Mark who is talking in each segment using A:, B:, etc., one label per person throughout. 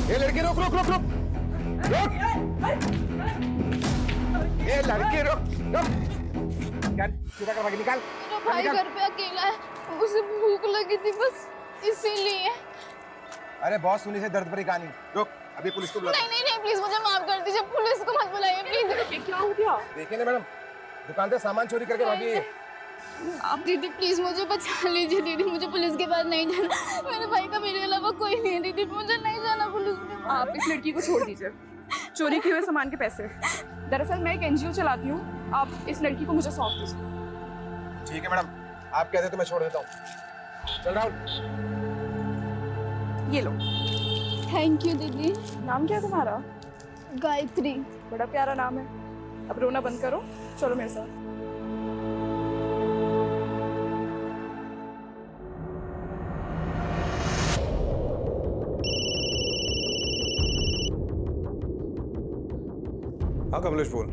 A: ये लड़की रुक रुक रुक रुक रुक। ये लड़की रुक रुक। निकाल, सीधा कर भागी, निकाल।
B: मेरा भाई घर पे अकेला है, उसे भूख लगी थी बस इसीलिए।
A: अरे बहुत सुनी से दर्द भरी कहानी। रुक, अभी पुलिस को बुला।
B: नहीं नहीं नहीं, प्लीज मुझे माफ कर दीजिए, पुलिस को मत बुलाइए प्लीज। क्या हो गया?
A: देखिए ना मैडम, दुकान से सामान चोरी करके भागी है।
B: आप दीदी प्लीज मुझे बचा लीजिए दीदी, मुझे पुलिस के पास नहीं जाना। मेरे भाई का मेरे अलावा कोई नहीं है दीदी, मुझे नहीं जाना पुलिस के पास।
C: आप इस लड़की को छोड़ दीजिए, चोरी किए हुए सामान के पैसे। दरअसल मैं एक एनजीओ चलाती हूँ, आप इस लड़की को मुझे सौंप दीजिए।
A: ठीक है मैडम, आप कहते तो मैं छोड़ देता हूँ। चल राहुल।
C: ये लो।
B: थैंक यू दीदी।
C: नाम क्या है तुम्हारा?
B: गायत्री।
C: बड़ा प्यारा नाम है। अब रोना बंद करो, चलो मेरे साथ।
D: हाँ कमलेश बोल।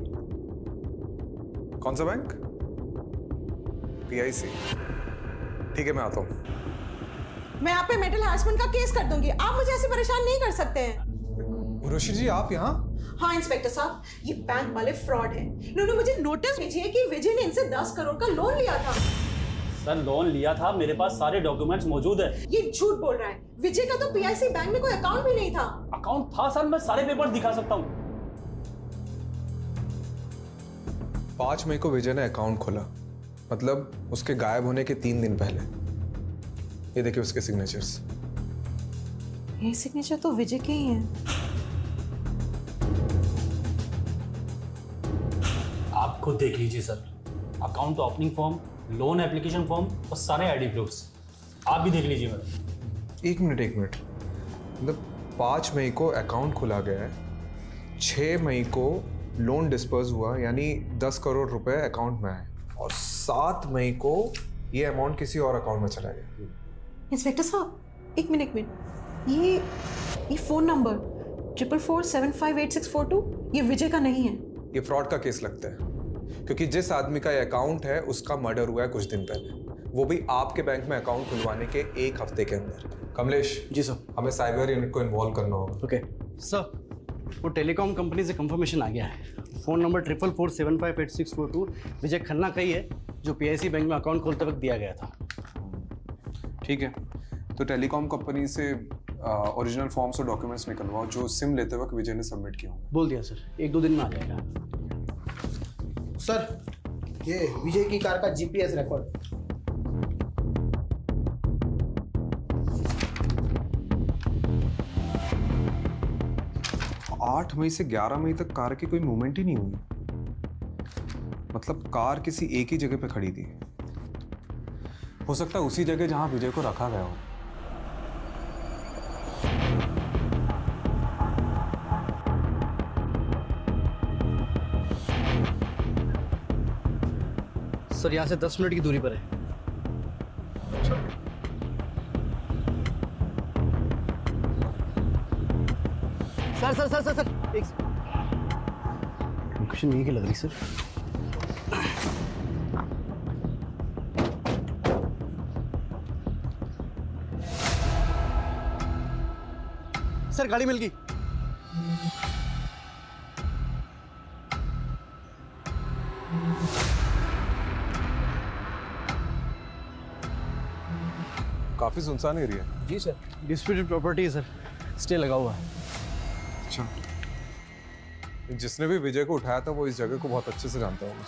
D: कौन सा बैंक? PIC। ठीक है मैं आता हूँ।
E: मैं आप पे मेंटल हैरेसमेंट का केस कर दूंगी। आप मुझे ऐसे परेशान नहीं कर सकते हैं।
D: उर्वशी जी आप यहाँ?
E: हाँ इंस्पेक्टर साहब, ये बैंक वाले फ्रॉड हैं। इन्होंने मुझे नोटिस भेजी है कि विजय ने इनसे 10 करोड़ का लोन लिया था।
F: सर लोन लिया था, मेरे पास सारे डॉक्यूमेंट्स मौजूद है।
E: ये झूठ बोल रहा है। विजय का तो PIC बैंक में कोई अकाउंट भी नहीं था।
F: अकाउंट था सर, मैं सारे पेपर दिखा सकता हूँ।
D: 5 मई को विजय ने अकाउंट खोला, मतलब उसके गायब होने के 3 दिन पहले। ये देखिए उसके सिग्नेचर्स।
E: ये सिग्नेचर तो विजय के ही हैं।
F: आप खुद देख लीजिए sir, account opening form, loan application form और सारे आईडी प्रूफ्स आप भी देख लीजिए मैडम।
D: एक मिनट, मतलब 5 मई को अकाउंट खोला गया है, 6 मई को लोन डिस्पर्स हुआ, यानी 10 करोड़ रुपए अकाउंट में आए, और 7 मई को ये अमाउंट किसी और अकाउंट में चला गया।
E: इंस्पेक्टर साहब एक मिनट, ये फोन नंबर 4447584642 ये विजय का नहीं है।
D: ये फ्रॉड का केस लगता है, क्योंकि जिस आदमी का ये अकाउंट है उसका मर्डर हुआ है कुछ दिन पहले, वो भी आपके बैंक में अकाउंट खुलवाने के 1 हफ्ते के अंदर। कमलेश
G: जी सर।
D: हमें साइबर यूनिट को इन्वॉल्व करना होगा।
G: ओके सर, वो टेलीकॉम कंपनी से कंफर्मेशन आ गया है। फ़ोन नंबर 4447584642 विजय खन्ना का ही है, जो PIC बैंक में अकाउंट खोलते वक्त दिया गया था।
D: ठीक है, तो टेलीकॉम कंपनी से ओरिजिनल फॉर्म्स और डॉक्यूमेंट्स निकलवाओ जो सिम लेते वक्त विजय ने सबमिट किया होंगे।
G: बोल दिया सर, 1-2 दिन में आ जाएगा।
H: सर ये विजय की कार का GPS रिकॉर्ड।
D: आठ मई से 11 मई तक कार की कोई मूवमेंट ही नहीं हुई, मतलब कार किसी एक ही जगह पे खड़ी थी। हो सकता है उसी जगह जहां विजय को रखा गया हो।
G: सर यहाँ से 10 मिनट की दूरी पर है। सर एक लोकेशन यही की लग रही सर। सर गाड़ी मिल गई।
D: काफी सुनसान एरिया है।
G: जी सर, डिस्प्यूटेड प्रॉपर्टी है सर, स्टे लगा हुआ है।
D: अच्छा, जिसने भी विजय को उठाया था वो इस जगह को बहुत अच्छे से जानता होगा।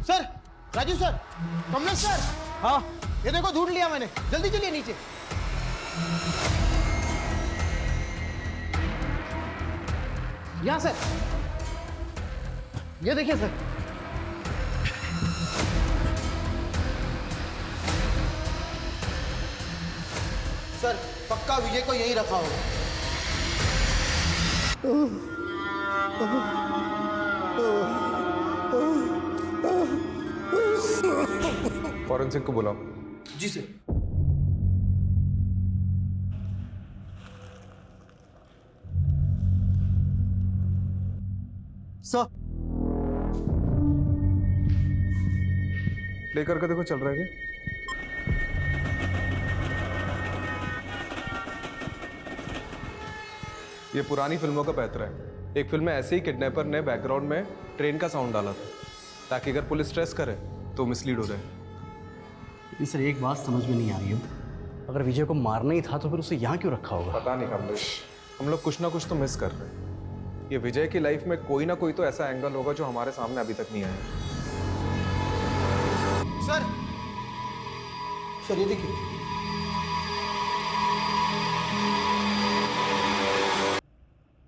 H: Sir, Raju sir, Kamlesh sir.
G: हाँ
H: ये देखो ढूंढ लिया मैंने, जल्दी चलिए नीचे। यहाँ सर,
G: ये देखिए सर।
H: सर पक्का विजय को यहीं रखा होगा।
D: फॉरेंसिक को बुलाओ।
H: जी सर।
G: सर
D: प्ले करके देखो चल रहा है क्या? ये पुरानी फिल्मों का पैतरा है। एक फिल्म में ऐसे ही किडनैपर ने बैकग्राउंड में ट्रेन का साउंड डाला था ताकि अगर पुलिस स्ट्रेस करे तो मिसलीड हो जाए।
G: लेकिन सर एक बात समझ में नहीं आ रही है, अगर विजय को मारना ही था तो फिर उसे यहाँ क्यों रखा होगा?
D: पता नहीं कमलेश, हम लोग कुछ ना कुछ तो मिस कर रहे हैं। ये विजय की लाइफ में कोई ना कोई तो ऐसा एंगल होगा जो हमारे सामने अभी तक नहीं आया।
H: सर सर ये देखिए,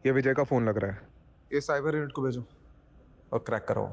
D: ये विजय का फोन लग रहा है। ये साइबर यूनिट को भेजो और क्रैक कराओ।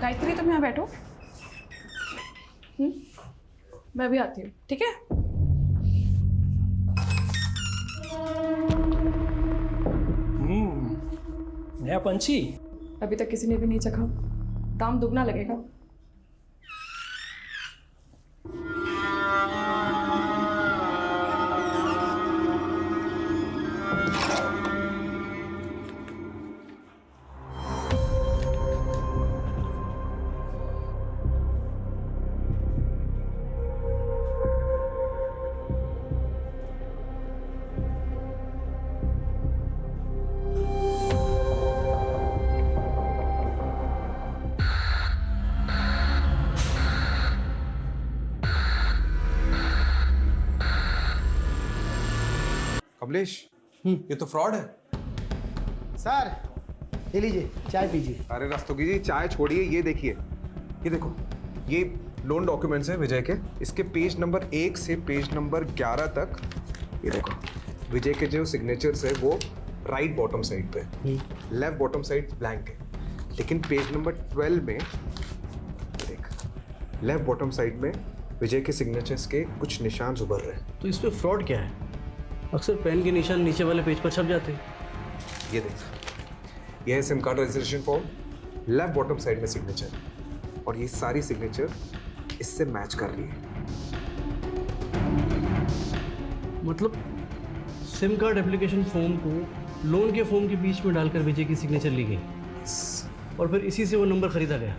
C: गायत्री तुम यहाँ बैठो। मैं भी आती हूँ, ठीक है?
I: नया पंछी।
C: अभी तक किसी ने भी नहीं चखा, दाम दुगना लगेगा।
D: कमलेश, ये तो फ्रॉड है।
H: सर ये लीजिए चाय पीजिए।
D: अरे रस्तोगी जी, चाय छोड़िए, ये देखिए, ये देखो, ये लोन डॉक्यूमेंट्स हैं विजय के। इसके पेज नंबर 1 से पेज नंबर 11 तक ये देखो, विजय के जो सिग्नेचर्स है वो राइट बॉटम साइड पे, लेफ्ट बॉटम साइड ब्लैंक है। लेकिन पेज नंबर 12 में देख, लेफ्ट बॉटम साइड में विजय के सिग्नेचर्स के कुछ निशान उभर रहे हैं।
G: तो इसमें फ्रॉड क्या है? अक्सर पेन के निशान नीचे वाले पेज पर छप जाते हैं।
D: ये देख, ये है SIM card registration form, left bottom side में सिग्नेचर, और ये सारी सिग्नेचर इससे मैच कर रही है।
G: मतलब सिम कार्ड एप्लीकेशन फॉर्म को लोन के फॉर्म के बीच में डालकर विजय की सिग्नेचर ली गई और फिर इसी से वो नंबर खरीदा गया।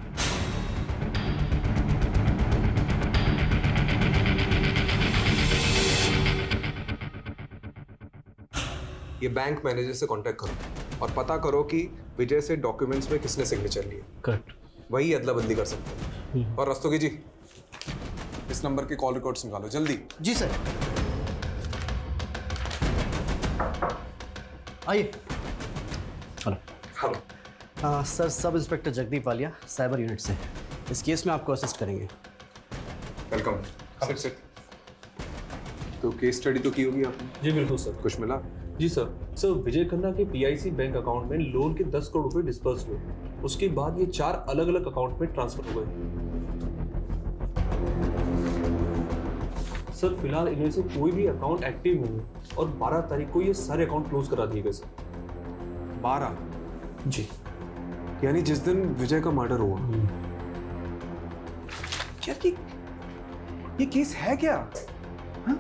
D: ये बैंक मैनेजर से कांटेक्ट करो और पता करो कि विजय से डॉक्यूमेंट्स में किसने सिग्नेचर लिए।
G: करेक्ट।
D: वही अदला बदली कर सकते हैं। और रस्तोगी जी, इस नंबर के कॉल रिकॉर्ड्स निकालो जल्दी।
H: जी सर।
G: आइए। Hello.
D: Hello.
G: Sir, sub inspector Jagdeep Walia, cyber unit से। इस केस में आपको असिस्ट करेंगे।
D: वेलकम। Sit sit. तो केस स्टडी तो की होगी आपने?
I: जी बिल्कुल सर।
D: कुछ मिला?
I: जी सर। सर, विजय खन्ना के PIC बैंक अकाउंट में लोन के 10 करोड़ रुपए डिस्पर्स हुए। उसके बाद ये 4 अलग अलग अकाउंट में ट्रांसफर हो गए। सर, फिलहाल इनमें से कोई भी अकाउंट एक्टिव नहीं है और 12 तारीख को ये सारे अकाउंट क्लोज करा दिए गए सर।
D: 12?
I: जी।
D: यानी जिस दिन विजय का मर्डर हुआ। यार ये केस है क्या? हाँ?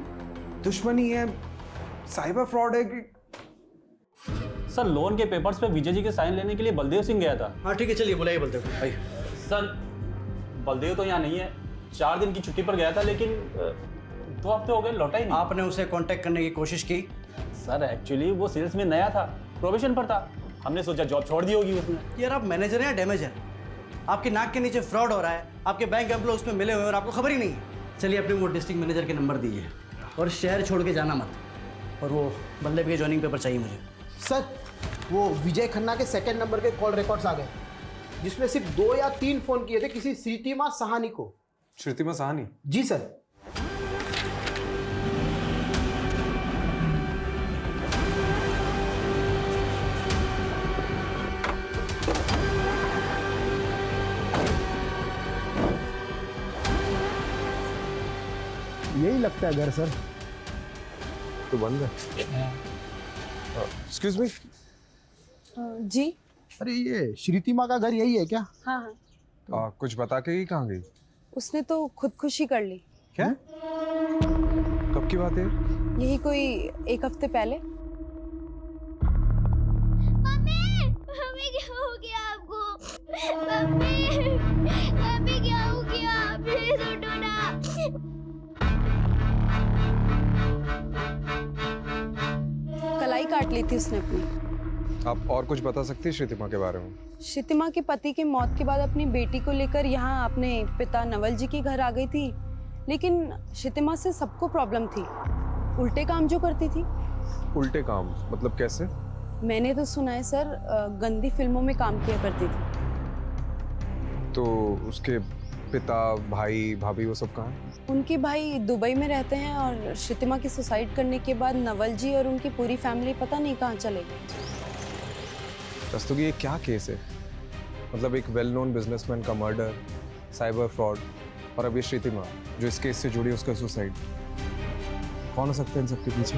D: दुश्मनी है, साइबर फ्रॉड है कि?
F: सर, लोन के पेपर्स पे विजय जी के साइन लेने के लिए बलदेव सिंह गया था।
G: हाँ ठीक है, चलिए बुलाइए बलदेव को। आइए।
F: सर, बलदेव तो यहाँ नहीं है, 4 दिन की छुट्टी पर गया था, लेकिन 2 हफ्ते हो गए लौटा ही नहीं।
G: आपने उसे कांटेक्ट करने की कोशिश की?
F: सर, एक्चुअली वो सेल्स में नया था, प्रोबेशन पर था। हमने सोचा जॉब छोड़ दी होगी उसने।
G: यार आप मैनेजर हैं या डैमेजर? आपके नाक के नीचे फ्रॉड हो रहा है, आपके बैंक एम्प्लॉय उसमें मिले हुए और आपको खबर ही नहीं है। चलिए अपने वो डिस्ट्रिक्ट मैनेजर के नंबर दीजिए और शहर छोड़ के जाना मत। और वो बल्लेब के ज्वाइनिंग पेपर चाहिए मुझे।
H: सर वो विजय खन्ना के सेकंड नंबर के कॉल रिकॉर्ड्स आ गए, जिसमें सिर्फ 2 या 3 फोन किए थे किसी श्रीतिमा सहानी को।
D: श्रुतिमा सहानी?
H: जी सर। यही लगता है घर सर।
D: तो बंद है। Excuse me.
J: जी
H: अरे ये श्रीतिमा का घर यही है क्या?
J: हाँ हाँ,
D: कुछ बता के ही कहाँ गई?
J: उसने तो खुदकुशी कर ली।
D: क्या? कब की बात है?
J: यही कोई 1 हफ्ते पहले।
B: मम्मी, मम्मी क्या हो गया आपको? मम्मी, मम्मी क्या हो गया? प्लीज उठो ना।
J: कलाई काट ली थी उसने अपनी।
D: आप और कुछ बता सकती है श्रीतिमा के बारे में?
J: श्रीतिमा के पति की मौत के बाद अपनी बेटी को लेकर यहाँ अपने पिता नवल जी के घर आ गई थी, लेकिन श्रीतिमा से सबको प्रॉब्लम थी। उल्टे काम जो करती थी।
D: उल्टे काम मतलब कैसे?
J: मैंने तो सुना है सर, गंदी फिल्मों में काम किया करती थी।
D: तो उसके पिता, भाई, भाभी वो सब कहाँ हैं?
J: उनके भाई दुबई में रहते हैं और श्रीतिमा की सुसाइड करने के बाद नवल जी और उनकी पूरी फैमिली पता नहीं कहाँ चले गए।
D: रस्तोगी, ये क्या केस है? मतलब एक वेल नोन बिजनेसमैन का मर्डर, साइबर फ्रॉड और अब ये श्रीतिमा जो इस केस से जुड़ी उसका सुसाइड। कौन हो सकता है इन सबके पीछे?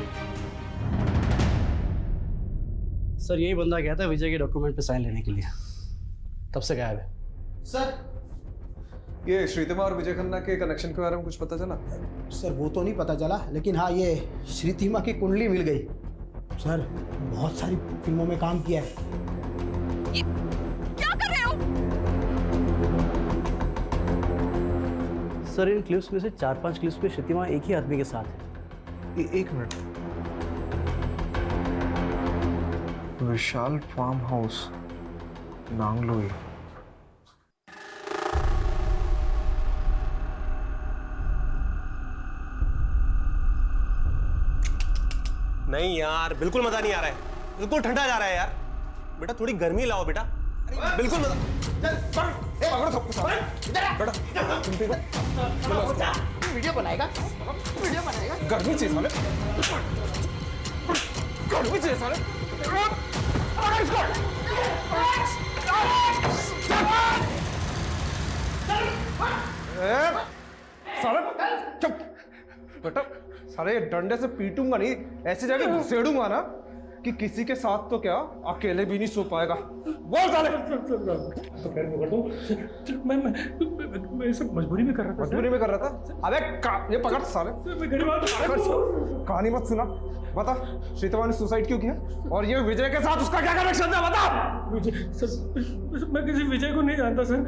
G: सर यही बंदा गया था विजय के डॉक्यूमेंट पे साइन लेने के लिए, तब से गायब है।
H: सर
D: ये श्रीतिमा और विजय खन्ना के कनेक्शन के बारे में कुछ पता चला?
H: सर वो तो नहीं पता चला, लेकिन हाँ ये श्रीतिमा की कुंडली मिल गई। सर बहुत सारी फिल्मों में काम किया है।
C: क्या कर रहे हो?
G: सर इन क्लिप्स में से 4-5 क्लिप्स पे श्रीतिमा एक ही आदमी के साथ है।
D: एक मिनट। विशाल फार्म हाउस, नांगलोई।
A: नहीं यार, बिल्कुल मजा नहीं आ रहा है, बिल्कुल ठंडा जा रहा है यार। बेटा थोड़ी गर्मी लाओ बेटा, बिल्कुल मजा। पकड़ो सबको, बेटा तुम भी
H: वीडियो बनाएगा, वीडियो बनाएगा।
A: गर्मी चाहिए साले, गर्मी चाहिए साले। साले चुप बेटा, साले डंडे से पीटूंगा नहीं, ऐसे जाके घुसेड़ूंगा ना कि किसी के साथ तो क्या अकेले भी नहीं सो पाएगा। बोल साले।
F: तो खैर मैं करता हूँ। मैं सब मजबूरी में कर रहा था।
A: मजबूरी में कर रहा था? अबे ये पकड़ साले, कहानी मत सुना। बता श्रीतिमा ने सुसाइड क्यों किया और ये विजय के साथ उसका क्या कनेक्शन था? बता।
F: विजय सर, मैं किसी विजय को नहीं जानता सर,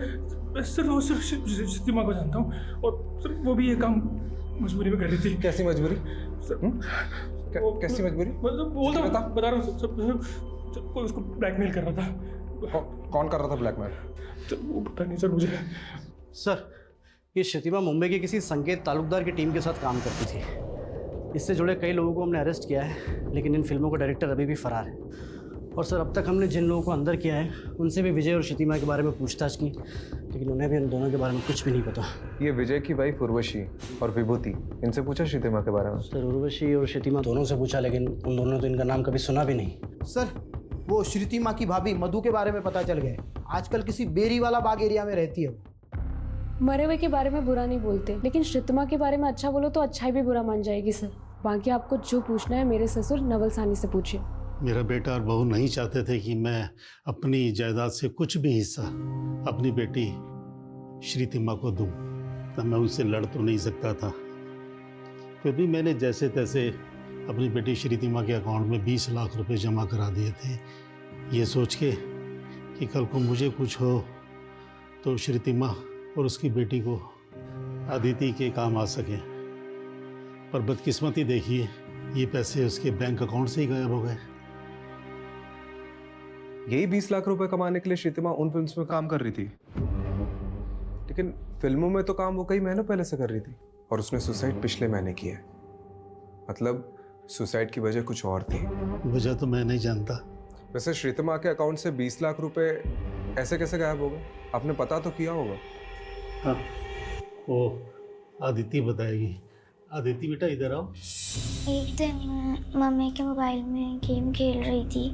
F: सिर्फ श्रीतिमा को जानता हूँ और सिर्फ वो भी ये काम मजबूरी में कर रही थी।
A: कैसी मजबूरी? कैसी मजबूरी?
F: मतलब बता रहा हूँ सर, कोई उसको ब्लैकमेल कर रहा था।
A: कौन कर रहा था ब्लैकमेल?
F: तो वो पता नहीं सर मुझे।
G: सर ये श्रीतिमा मुंबई के किसी संकेत तालुकदार की टीम के साथ काम करती थी। इससे जुड़े कई लोगों को हमने अरेस्ट किया है, लेकिन इन फिल्मों का डायरेक्टर अभी भी फरार है। और सर अब तक हमने जिन लोगों को अंदर किया है उनसे भी विजय और श्रीतिमा के बारे में पूछताछ की, लेकिन उन्हें भी उन दोनों के बारे में कुछ भी नहीं पता।
D: ये विजय की वाइफ उर्वशी और विभूति, इनसे पूछा श्रीतिमा के बारे में?
G: सर उर्वशी और श्रीतिमा दोनों से पूछा, लेकिन उन दोनों ने तो इनका नाम कभी सुना भी नहीं।
H: सर वो श्रीतिमा की भाभी मधु के बारे में पता चल गया, आजकल किसी बेरी वाला बाग एरिया में रहती है वो।
K: मरे हुए के बारे में बुरा नहीं बोलते, लेकिन श्रीतिमा के बारे में अच्छा बोलो तो अच्छाई भी बुरा मान जाएगी सर। बाकी आपको जो पूछना है मेरे ससुर नवल सानी से पूछिए।
L: मेरा बेटा और बहू नहीं चाहते थे कि मैं अपनी जायदाद से कुछ भी हिस्सा अपनी बेटी श्रीतिमा को दूं, तब मैं उनसे लड़ तो नहीं सकता था। फिर भी मैंने जैसे तैसे अपनी बेटी श्रीतिमा के अकाउंट में 20 लाख रुपए जमा करा दिए थे, ये सोच के कि कल को मुझे कुछ हो तो श्रीतिमा और उसकी बेटी को अदिति के काम आ सके। पर बदकिस्मती देखिए, ये पैसे उसके बैंक अकाउंट से ही गायब हो गए।
D: यही 20 लाख रुपए कमाने के लिए श्रीतिमा उन फिल्म्स में काम कर रही थी, लेकिन फिल्मों में तो काम वो कई महीनों पहले से कर रही थी और उसने सुसाइड पिछले महीने किया है। मतलब सुसाइड की वजह कुछ और थी।
L: वजह तो मैं नहीं जानता।
D: वैसे श्रीतिमा के अकाउंट से 20 लाख रुपए ऐसे कैसे गायब हो गए? आपने पता तो किया होगा।
L: हाँ, वो आदिति बताएगी। आदिति बेटा इधर आओ।
B: एक दिन मम्मी के मोबाइल में गेम खेल रही थी।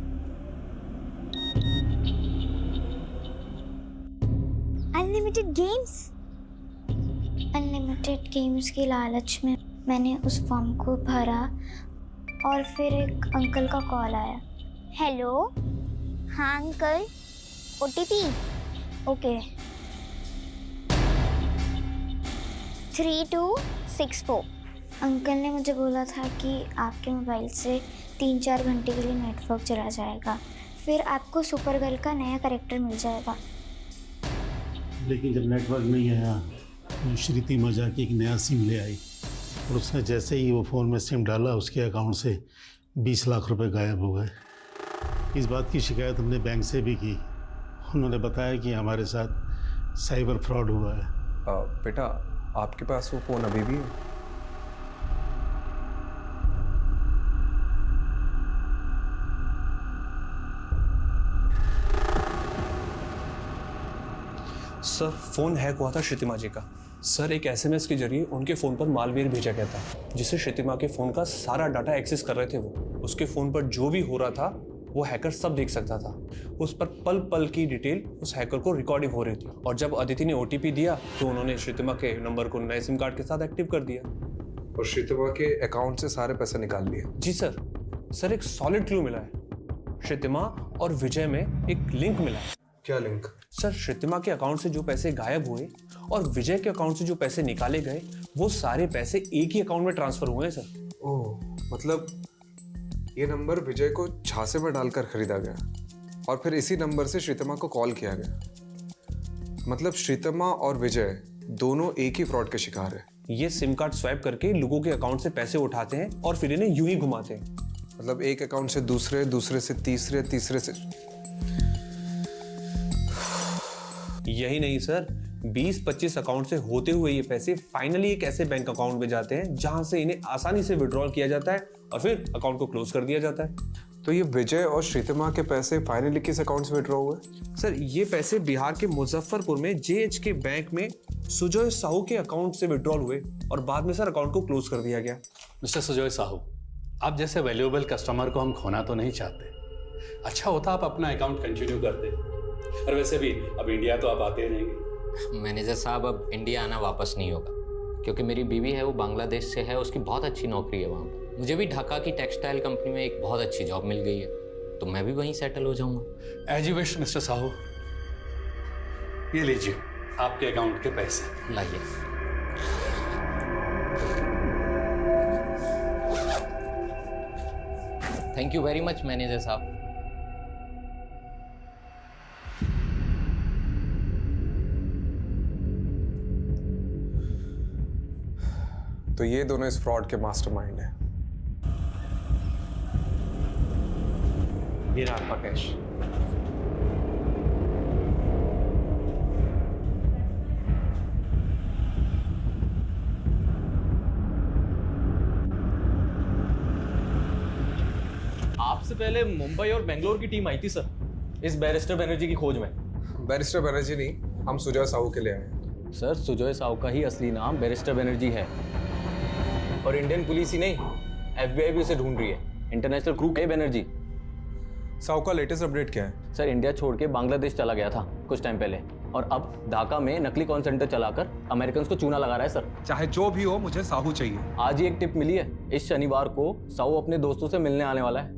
B: अनलिमिटेड गेम्स की लालच में मैंने उस फॉर्म को भरा और फिर एक अंकल का कॉल आया। हेलो, हाँ अंकल, OTP, ओके 3264। अंकल ने मुझे बोला था कि आपके मोबाइल से 3-4 घंटे के लिए नेटवर्क चला जाएगा, फिर आपको सुपर गर्ल का नया कैरेक्टर मिल जाएगा।
L: लेकिन जब नेटवर्क नहीं आया तो श्रीतिमा जाके एक नया सिम ले आई और उसने जैसे ही वो फ़ोन में सिम डाला उसके अकाउंट से 20 लाख रुपए गायब हो गए। इस बात की शिकायत हमने बैंक से भी की। उन्होंने बताया कि हमारे साथ साइबर फ्रॉड हुआ है।
D: बेटा, आपके पास वो फ़ोन अभी भी है?
I: सर, फ़ोन हैक हुआ था श्रीतिमा जी का। सर, एक SMS के जरिए उनके फ़ोन पर मालवेयर भेजा गया था, जिससे श्रीतिमा के फ़ोन का सारा डाटा एक्सेस कर रहे थे वो। उसके फ़ोन पर जो भी हो रहा था वो हैकर सब देख सकता था। उस पर पल पल की डिटेल उस हैकर को रिकॉर्डिंग हो रही थी। और जब अदिति ने OTP दिया तो उन्होंने श्रीतिमा के नंबर को नए सिम कार्ड के साथ एक्टिव कर दिया
D: और श्रीतिमा के अकाउंट से सारे पैसे निकाल लिए।
I: जी सर, एक सॉलिड क्लू मिला है। श्रीतिमा और विजय में एक लिंक मिला है।
D: क्या लिंक?
I: सर, श्रीतिमा के अकाउंट से जो पैसे गायब हुए और विजय के अकाउंट से जो पैसे निकाले गए, वो सारे पैसे एक ही अकाउंट में ट्रांसफर हुए हैं सर।
D: ओह, मतलब ये नंबर विजय को झांसे में डालकर खरीदा गया और फिर इसी नंबर से श्रीतिमा को कॉल किया गया। मतलब श्रीतिमा और विजय दोनों एक ही फ्रॉड के शिकार है।
I: ये सिम कार्ड स्वैप करके लोगों के अकाउंट से पैसे उठाते हैं और फिर इन्हें यूं ही घुमाते हैं।
D: मतलब एक अकाउंट से दूसरे, दूसरे से तीसरे, तीसरे से।
I: यही नहीं सर, 20-25 अकाउंट से होते हुए ये पैसे फाइनली एक ऐसे बैंक अकाउंट में जाते हैं जहां से इन्हें आसानी से विड्रॉल किया जाता है और फिर अकाउंट को क्लोज कर दिया जाता है।
D: तो ये विजय और श्रीतिमा के पैसे फाइनली किस अकाउंट से विड्रॉ हुए?
I: सर, ये पैसे बिहार के मुजफ्फरपुर में JH के बैंक में सुजय साहू के अकाउंट से विड्रॉल हुए और बाद में सर अकाउंट को क्लोज कर दिया गया।
F: मिस्टर सुजय साहू, आप जैसे वैल्यूएबल कस्टमर को हम खोना तो नहीं चाहते। अच्छा होता आप अपना अकाउंट कंटिन्यू करते। और वैसे भी अब इंडिया तो आप आते रहेंगे।
M: मैनेजर साहब, अब इंडिया आना वापस नहीं होगा, क्योंकि मेरी बीवी है वो बांग्लादेश से है, उसकी बहुत अच्छी नौकरी है वहाँ पर। मुझे भी ढाका की टेक्सटाइल कंपनी में एक बहुत अच्छी जॉब मिल गई है, तो मैं भी वहीं सेटल हो जाऊँगा।
F: As you wish mister Sahu. ये लीजिए आपके अकाउंट के पैसे।
M: लाइए। Thank you very much manager साहब।
D: तो ये दोनों इस फ्रॉड के मास्टरमाइंड हैं।
A: ये रहा आपका कैश।
N: आपसे पहले मुंबई और बेंगलोर की टीम आई थी सर, इस बैरिस्टर बनर्जी की खोज में।
D: बैरिस्टर बनर्जी नहीं, हम सुजय साहू के लिए आए हैं।
N: सर, सुजय साहू का ही असली नाम बैरिस्टर बनर्जी है और इंडियन पुलिस ही नहीं, FBI भी उसे ढूंढ रही है। इंटरनेशनल क्रू है बनर्जी।
D: साहू का लेटेस्ट अपडेट क्या है?
N: सर, इंडिया छोड़ के बांग्लादेश चला गया था कुछ टाइम पहले और अब ढाका में नकली कॉल सेंटर चलाकर अमेरिकन को चूना लगा रहा है सर।
D: चाहे जो भी हो, मुझे साहू चाहिए।
N: आज ही एक टिप मिली है, इस शनिवार को साहू अपने दोस्तों से मिलने आने वाला है।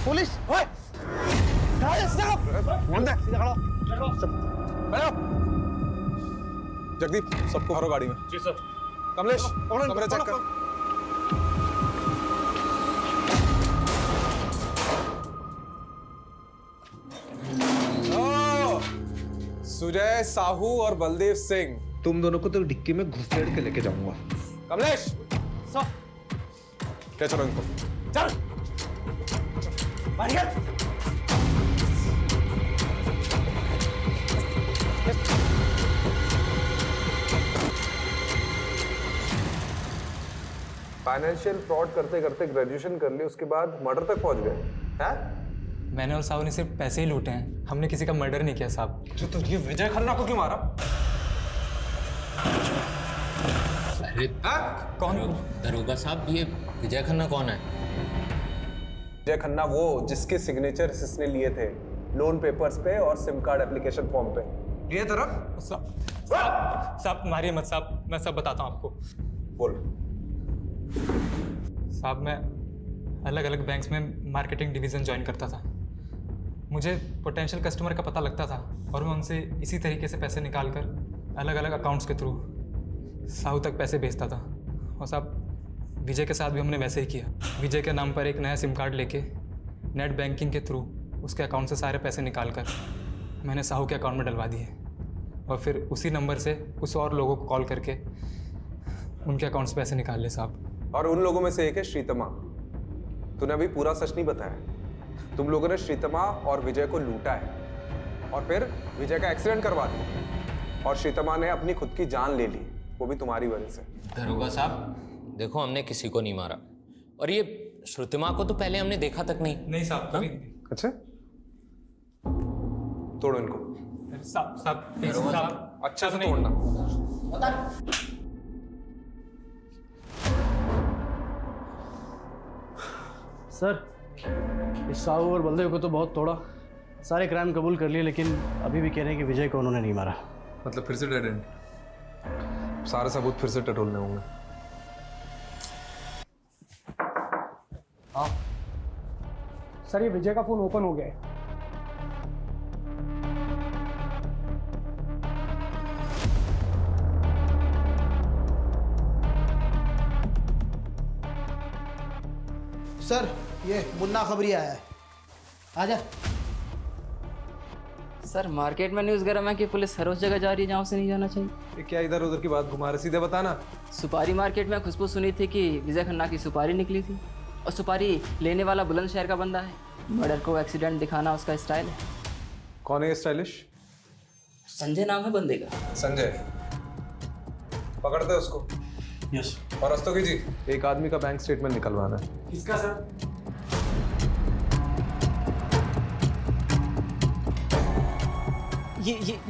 H: पुलिस! ओए!
D: जगदीप, सबको भरो गाड़ी में।
F: जी सर।
D: कमलेश, कमरा चेक कर। सुजय साहू और बलदेव सिंह, तुम दोनों को तो डिक्की में घुसेड़ के लेके जाऊंगा। कमलेश
G: सर
D: क्या, चलो इनको
G: चल
D: फाइनेंशियल फ्रॉड करते करते ग्रेजुएशन कर ली, उसके बाद मर्डर तक पहुंच गए हैं?
O: मैंने और साहू ने सिर्फ पैसे ही लूटे हैं, हमने किसी का मर्डर नहीं किया साहब।
D: तो ये विजय खन्ना को क्यों मारा?
M: अरे
O: कौन?
M: दरोगा साहब, ये विजय खन्ना कौन है?
D: विजय खन्ना वो जिसके सिग्नेचर इसने लिए थे लोन पेपर्स पे और सिम कार्ड एप्लीकेशन फॉर्म पे। लिए तरफ
O: साहब मारिए मत साहब, मैं सब बताता हूँ आपको।
D: बोल।
O: साहब मैं अलग अलग बैंक्स में मार्केटिंग डिवीज़न ज्वाइन करता था। मुझे पोटेंशियल कस्टमर का पता लगता था और मैं उनसे इसी तरीके से पैसे निकाल कर अलग अलग अकाउंट्स के थ्रू साहू तक पैसे भेजता था। और साहब विजय के साथ भी हमने वैसे ही किया। विजय के नाम पर एक नया सिम कार्ड लेके नेट बैंकिंग के थ्रू उसके अकाउंट से सारे पैसे निकाल कर मैंने साहू के अकाउंट में डलवा दिए और फिर उसी नंबर से कुछ और लोगों को कॉल करके उनके अकाउंट से पैसे निकाल लिए साहब।
D: और उन लोगों में से एक है श्रीतमा। तूने अभी पूरा सच नहीं बताया। तुम लोगों ने श्रीतमा और विजय को लूटा है और फिर विजय का एक्सीडेंट करवा दिया और श्रीतमा ने अपनी खुद की जान ले ली, वो भी तुम्हारी वजह से।
M: दरोगा साहब देखो, हमने किसी को नहीं मारा और ये श्रुतिमा को तो पहले हमने देखा तक नहीं।
O: नहीं साहब, कभी।
D: अच्छा, तोड़ो इनको।
O: साहब
D: अच्छा से तोड़ना।
G: सर इस साहू और बलदेव को तो बहुत तोड़ा, सारे क्राइम कबूल कर लिए, लेकिन अभी भी कह रहे हैं कि विजय को उन्होंने नहीं मारा।
D: मतलब फिर से डेड एंड? सारे सबूत फिर से टटोलने होंगे।
P: हाँ सर, ये विजय का फोन ओपन हो गया है।
H: सर ये मुन्ना खबरी आया है, आजा।
Q: सर मार्केट में न्यूज़ गरम है कि पुलिस हर उस जगह जा रही है जहाँ उसे नहीं जाना चाहिए।
D: ये क्या इधर उधर की बात घुमा रहे, सीधे बताना।
Q: सुपारी मार्केट में खुशबू सुनी थी कि विजय खन्ना की सुपारी निकली थी और सुपारी लेने वाला बुलंदशहर का बंदा है। मर्डर को एक्सीडेंट दिखाना उसका स्टाइल है।
D: कौन है ये स्टाइलिश?
Q: संजय नाम है बंदे का।
D: संजय, पकड़ते हैं उसको।
G: यस।
D: और रस्तोगी जी, एक आदमी का बैंक स्टेटमेंट निकलवाना है।
P: किसका सर?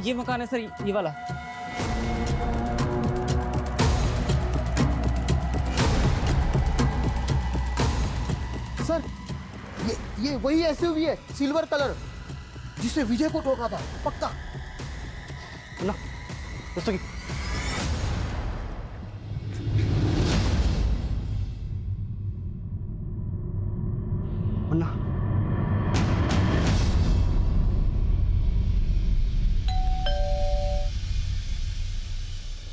Q: ये मकान है सर, ये वाला।
H: सर ये वही एसयूवी है, सिल्वर कलर, जिसे विजय को ठोका था, पक्का।
G: ना दोस्तों की मुन्ना,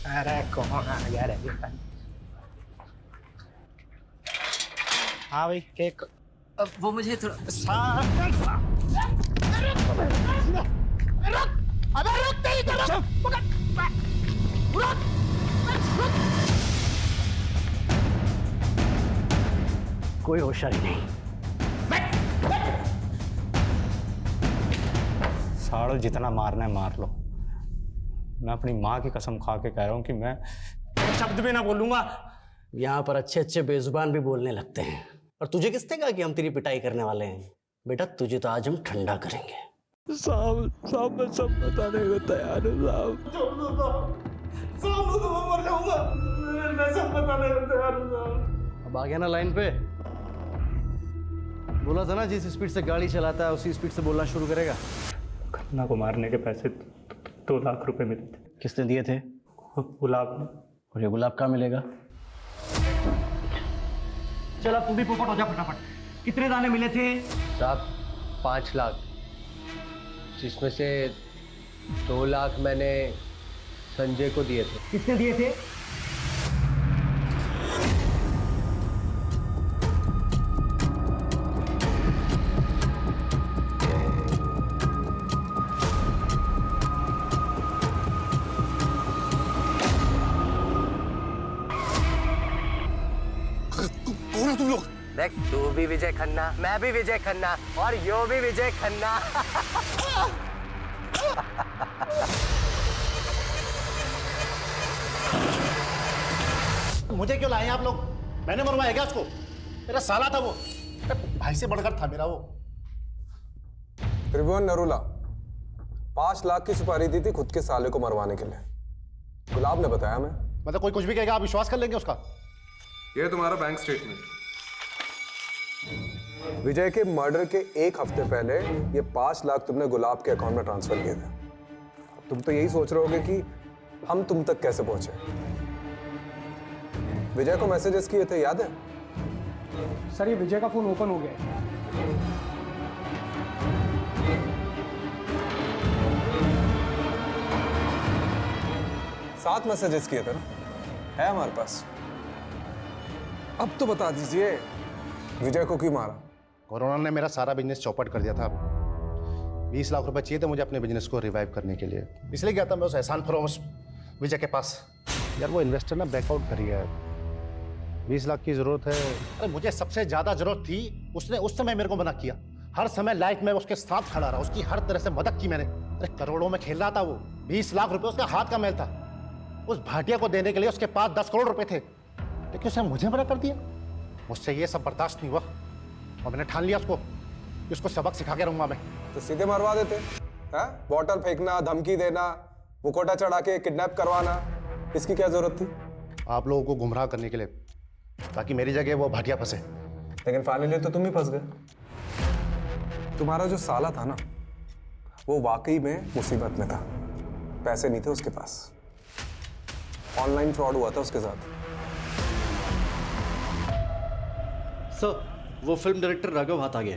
P: अरे कौन आ गया रे? हाँ भाई, केक।
Q: वो मुझे थोड़ा
G: कोई होशियारी नहीं।
R: साड़ो जितना मारना है मार लो। मैं अपनी माँ की कसम खा के कह रहा हूँ कि मैं शब्द भी ना बोलूंगा।
G: यहाँ पर अच्छे अच्छे बेजुबान भी बोलने लगते हैं। और तुझे किसने कहा कि हम तेरी पिटाई करने वाले हैं? बेटा तुझे तो आज हम ठंडा करेंगे।
R: साहब मैं सब बताने को तैयार हूँ साहब तो मैं मर जाऊंगा। मैं सब बताने को तैयार हूँ।
G: अब आ गया ना लाइन पे? बोला था ना जिस स्पीड से गाड़ी चलाता है उसी स्पीड से बोलना शुरू करेगा।
R: खन्ना को मारने के पैसे 2 लाख रुपए मिले थे।
G: किसने दिए थे?
R: गुलाब ने।
G: और ये गुलाब कहाँ मिलेगा?
P: चल अब तू भी पोपट हो जा फटाफट। कितने दाने मिले थे?
S: साहब 5 लाख, जिसमें से 2 लाख मैंने संजय को दिए थे।
P: कितने दिए थे?
S: तुम लोग?
T: देख तू भी विजय खन्ना, मैं भी विजय खन्ना और यो भी विजय खन्ना।
R: मुझे क्यों लाए आप लोग? मैंने मरवाया क्या उसको? मेरा साला था वो, भाई से बढ़कर था मेरा वो।
D: त्रिभुवन नरूला 5 लाख की सुपारी दी थी खुद के साले को मरवाने के लिए। गुलाब ने बताया हमें।
R: मतलब कोई कुछ भी कहेगा आप विश्वास कर लेंगे उसका?
D: ये तुम्हारा बैंक स्टेटमेंट। विजय के मर्डर के 1 हफ्ते पहले ये 5 लाख तुमने गुलाब के अकाउंट में ट्रांसफर किए थे। तुम तो यही सोच रहे होगे कि हम तुम तक कैसे पहुंचे। विजय को मैसेजेस किए थे, याद है?
P: सर ये विजय का फोन ओपन हो गया है।
D: 7 मैसेजेस किए थे ना, है हमारे पास। अब तो बता दीजिए विजय को क्यों मारा?
R: कोरोना ने मेरा सारा बिजनेस चौपट कर दिया था। 20 लाख रुपए चाहिए थे मुझे अपने बिजनेस को रिवाइव करने के लिए, इसलिए गया था मैं उस एहसान फरोश विजय के पास। यार वो इन्वेस्टर ना बैकआउट कर गया है। 20 लाख की जरूरत है। अरे मुझे सबसे ज्यादा जरूरत थी, उसने उस समय मेरे को मना किया। हर समय लाइफ में उसके साथ खड़ा रहा, उसकी हर तरह से मदद की मैंने। अरे करोड़ों में खेल रहा था वो। 20 लाख रुपए उसका हाथ का मैल था। उस भाटिया को देने के लिए उसके पास 10 करोड़ रुपए थे, लेकिन उसने मुझे मना कर दिया। मुझसे ये सब बर्दाश्त नहीं हुआ और मैंने ठान लिया उसको सबक सिखा के रहूंगा मैं।
D: तो सीधे मरवा देते हैं? बॉटल फेंकना, धमकी देना, मुकोटा चढ़ा के किडनैप करवाना, इसकी क्या जरूरत थी?
R: आप लोगों को गुमराह करने के लिए, ताकि मेरी जगह वो भाटिया फंसे।
D: लेकिन फाइनली तो तुम ही फंस गए। तुम्हारा जो साला था ना, वो वाकई में मुसीबत में था। पैसे नहीं थे उसके पास, ऑनलाइन फ्रॉड हुआ था उसके साथ।
G: सर वो फिल्म डायरेक्टर राघव हाथ आ गया।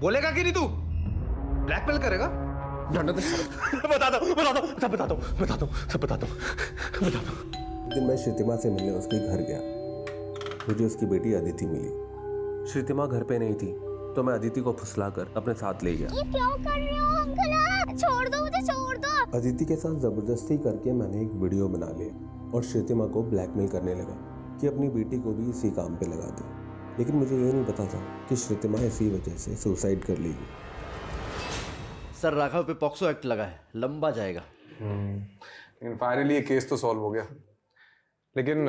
D: बोलेगा कि नहीं तू? ब्लैकमेल करेगा?
A: बता दो
U: दिन मैं श्रीतिमा से मिलने उसके घर गया। मुझे उसकी बेटी अदिति मिली। श्रीतिमा घर पे नहीं थी तो मैं अदिति को फुसलाकर अपने साथ ले गया।
B: ये क्यों कर रहे हो अंकल? छोड़ दो मुझे, छोड़ दो।
U: अदिति के साथ जबरदस्ती करके मैंने एक वीडियो बना लिया और श्रीतिमा को ब्लैकमेल करने लगा कि अपनी बेटी को भी इसी काम पे लगा दे। लेकिन मुझे ये नहीं पता था कि श्रीतिमा इसी वजह से सुसाइड कर लेगी।
G: सर राघव पे पॉक्सो एक्ट लगा है, लंबा जाएगा।
D: लेकिन फाइनली ये केस तो सॉल्व हो गया। लेकिन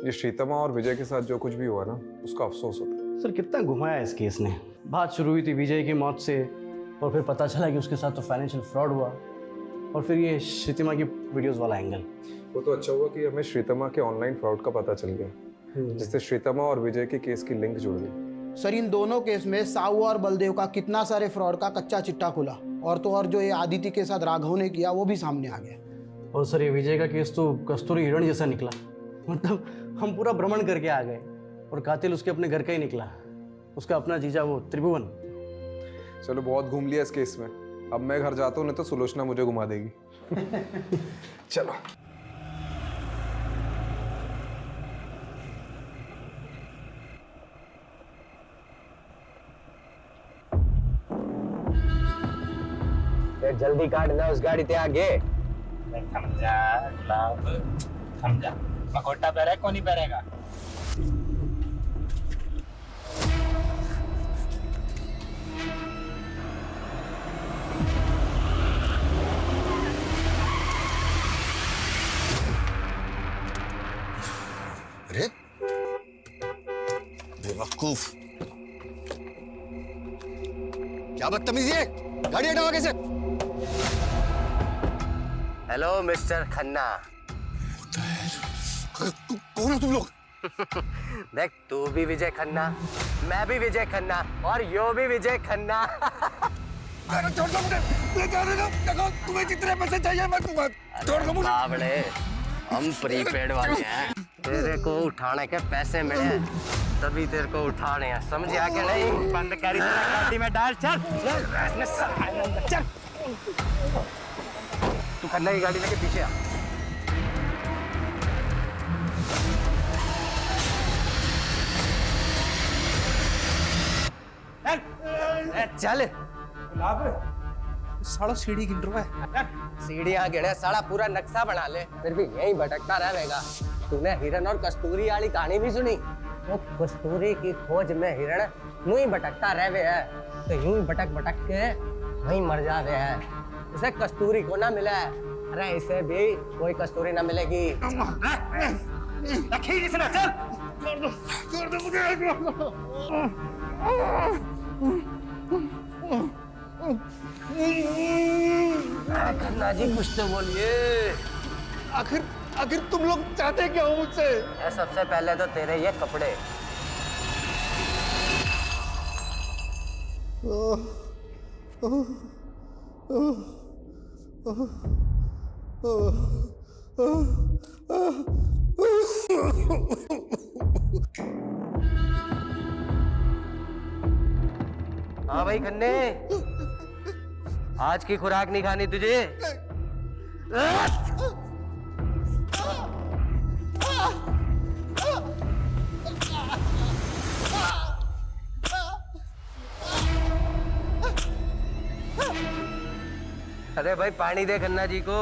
D: ये श्रीतिमा और विजय के साथ जो कुछ भी हुआ ना, उसका अफसोस होता है।
G: सर कितना घुमाया इस केस ने। बात शुरू हुई थी विजय की मौत से, और फिर पता चला कि उसके साथ तो फाइनेंशियल फ्रॉड हुआ, और फिर ये श्रीतिमा की वीडियोस वाला एंगल।
D: वो तो अच्छा हुआ कि हमें श्रीतिमा के ऑनलाइन फ्रॉड का पता चल गया, जिससे श्रीतिमा और विजय के केस की लिंक जुड़ गई।
H: सर इन दोनों केस में साहू और बलदेव का कितना सारे फ्रॉड का कच्चा चिट्टा खुला, और तो और जो ये आदिति के साथ राघव ने किया वो भी सामने आ गया।
G: और सर ये विजय का केस तो कस्तूरी हिरण जैसा निकला। मतलब हम पूरा भ्रमण करके आ गए और कातिल उसके अपने घर का ही निकला, उसका अपना जीजा वो त्रिभुवन।
D: चलो बहुत घूम लिया इस केस में, अब मैं घर जाता हूँ, नहीं तो सुलोचना मुझे घुमा देगी। चलो।
T: जल्दी काट ना उस गाड़ी ते आगे।
R: समझा मकोटा पहरे को नहीं पहरेगा।
U: अरे बेवकूफ, क्या बदतमीजी है? गाड़ी हटाओ आगे से।
T: Hello mister Khanna.
U: कौन हो तुम लोग?
T: देख तू भी विजय खन्ना, मैं भी विजय खन्ना और यो भी विजय खन्ना।
U: छोड़ दो मुझे, देखो तुम्हें कितने पैसे चाहिए मैं तुम्हें छोड़ दो मुझे।
T: बावड़े, हम प्रीपेड वाले हैं। तेरे को उठाने के पैसे मिले तभी तेरे को उठाने हैं, समझ आ के नहीं? बंद करी गाड़ी में डाल, चल चल। तू खन्ना की गाड़ी लेके पीछे आ। चल
H: साला सीढ़ी गिन रहा है।
T: सीढ़ियां गिने, साला पूरा नक्शा बना ले, फिर भी यहीं भटकता रहेगा। तूने हिरण और कस्तूरी वाली कहानी भी सुनी? वो कस्तूरी की खोज में हिरण यूं ही भटकता रह गया है, तो यूं ही भटक भटक के वहीं मर जा रहे हैं। इसे कस्तूरी को ना मिला है, अरे इसे भी कोई कस्तूरी ना मिलेगी। खन्ना जी कुछ तो बोलिए।
R: आखिर तुम लोग चाहते क्या हो मुझसे?
T: सबसे पहले तो तेरे ये कपड़े। हाँ भाई खन्ने, आज की खुराक नहीं खानी तुझे? अरे भाई पानी दे खन्ना जी को।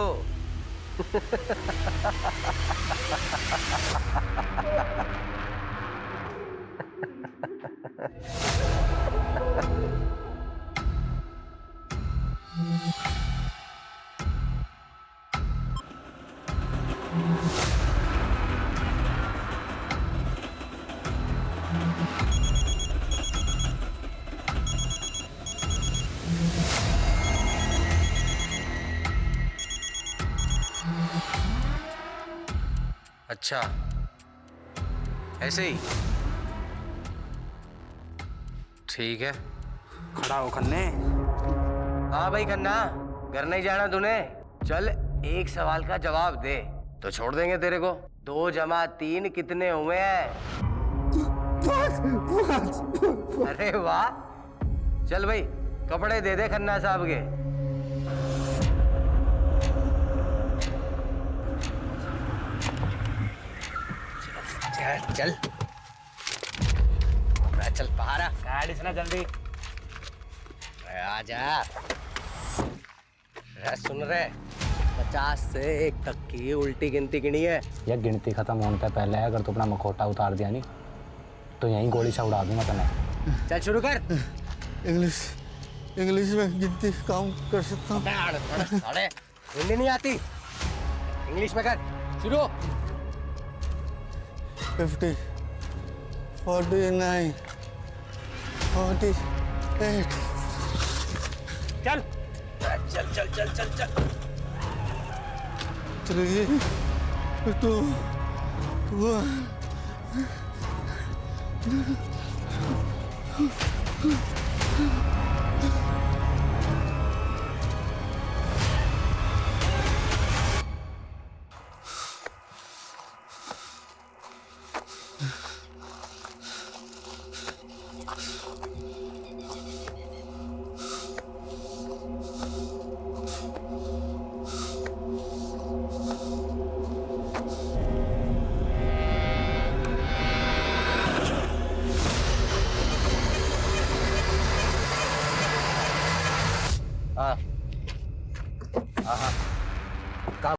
T: अच्छा ऐसे ही ठीक है।
G: खड़ा हो खन्ने।
T: हाँ भाई खन्ना, घर नहीं जाना तूने? चल एक सवाल का जवाब दे तो छोड़ देंगे तेरे को। 2 जमा 3 कितने हुए हैं? अरे वाह, चल भाई कपड़े दे दे खन्ना साहब के। चल चल बाहर आ, गाड़ी से ना जल्दी आजा। सुन रहे 50 से 1 तक की उल्टी गिनती गिनी है।
N: यह गिनती खत्म होने से पहले अगर तू अपना मखौटा उतार दिया नहीं तो यहीं गोली से उड़ा दूंगा तने।
T: चल शुरू कर।
R: इंग्लिश में गिनती काम कर सकता हूँ।
T: अरे हिंदी नहीं आती, इंग्लिश में कर शुरू।
R: 50, 49, 48।
T: चल चल चल चल चल चल
R: 3, 2, 1।